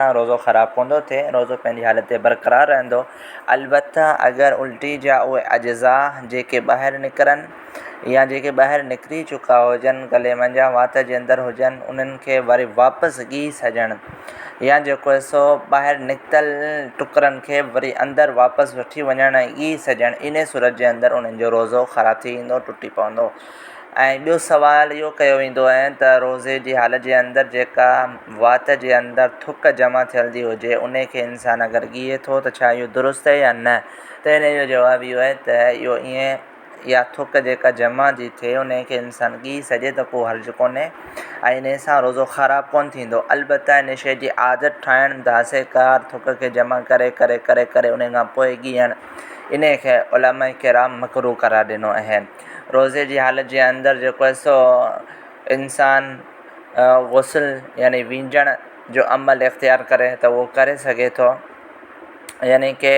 रोज़ो ख़राब कोन थिए, रोज़ो पंहिंजी हालत ते बरक़रार रहंदो। अलबत्ता अगर उल्टी जा उहे अज्ज़ा जेके ॿाहिरि निकिरनि या जेके ॿाहिरि निकिरी चुका हुजनि, गले मंझां वात जे अंदरि हुजनि, उन्हनि खे वरी वापसि ॻी सघनि या जेको आहे सो ॿाहिरि निकितल टुकरनि खे वरी अंदरि वापसि वठी वञण ऐं ॻी सघनि, इन सूरत जे अंदरि उन्हनि जो रोज़ो ख़राब थी वेंदो, टुटी पवंदो। ऐं ॿियो सुवालु इहो कयो वेंदो आहे त रोज़े जी हालत जे अंदरि जेका वात जे अंदरि थुक जमा थियल थी हुजे, उन खे इंसानु अगरि ॻीए थो त छा इहो दुरुस्त आहे या न? त इन जो जवाबु इहो आहे त इहो ईअं, या थुक जेका जमा थी थिए उन खे इंसानु ॻी सघे त पोइ हर्ज़ु कोन्हे ऐं इन सां रोज़ो ख़राबु कोन थींदो। अलबत्ता इन शइ जी आदत ठाहिणु दासेकार थुक खे जमा करे करे करे करे उन खां पोइ ॻीहणु, इन खे उलमा किराम मकरूह करार ॾिनो आहे। रोज़े जी हालत जे अंदरि जेको आहे सो इंसानु गुस्ल यानी वींजण जो अमल इख़्तियार करे त उहो करे सघे थो, यानी कि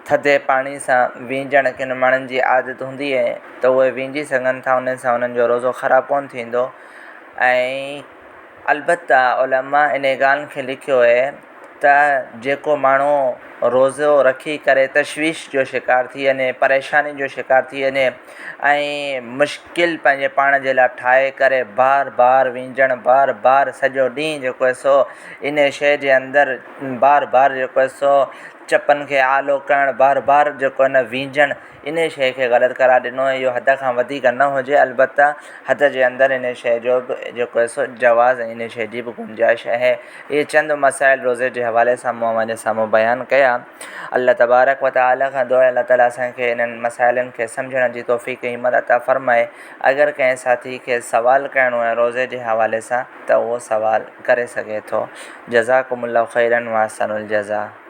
थधे पाणी सां वींजण किन माण्हुनि जी आदत हूंदी आहे त उहे वींजी सघनि था, उन सां उन्हनि जो रोज़ो ख़राबु कोन थींदो। ऐं अलबत्ता उलमा इन ॻाल्हि खे लिखियो आहे त जेको माण्हू रोज़ो रखी करे तशवीश जो शिकार थी वञे, परेशानी जो शिकार थी वञे ऐं मुश्किल पंहिंजे पाण जे लाइ ठाहे करे बार बार वींजण, बार बार सॼो ॾींहुं जेको आहे सो इन शइ जे अंदरि बार बार जेको आहे सो चपनि खे आलो करणु, बार बार जेको आहे न वींजण, इन शइ खे ग़लति करार ॾिनो आहे। इहो हद खां वधीक न हुजे, अलबत्ता हद जे अंदरि इन शइ जो बि जेको आहे सो जवाज़ ऐं इन शइ जी बि गुंजाइश आहे। इहे चंद मसाइल रोज़े जे हवाले सां मूं पंहिंजे साम्हूं बयानु कया। अल्लाह तबारक व तआला खां दुआ आहे अल्लाह ताला असांखे इन्हनि मसाइलनि खे सम्झण जी तौफ़ीक़ ऐं हिम्मत अता फ़रमाए। अगरि कंहिं साथी खे सवालु करिणो आहे रोज़े जे हवाले सां त उहो सवालु करे सघे थो। जज़ाकुमुल्लाहु ख़ैरन व अहसनुल जज़ा।